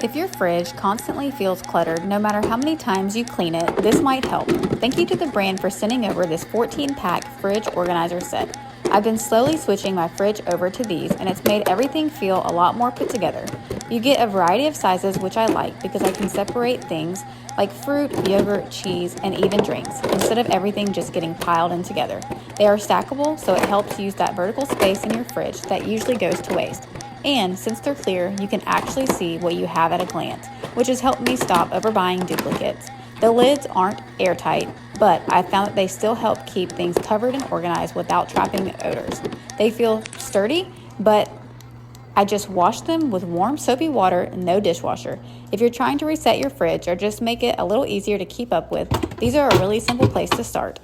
If your fridge constantly feels cluttered no matter how many times you clean it, this might help. Thank you to the brand for sending over this 14-pack fridge organizer set. I've been slowly switching my fridge over to these, and it's made everything feel a lot more put together. You get a variety of sizes, which I like because I can separate things like fruit, yogurt, cheese, and even drinks, instead of everything just getting piled in together. They are stackable, so it helps use that vertical space in your fridge that usually goes to waste. And since they're clear, you can actually see what you have at a glance, which has helped me stop overbuying duplicates. The lids aren't airtight, but I found that they still help keep things covered and organized without trapping odors. They feel sturdy, but I just wash them with warm soapy water and no dishwasher. If you're trying to reset your fridge or just make it a little easier to keep up with, these are a really simple place to start.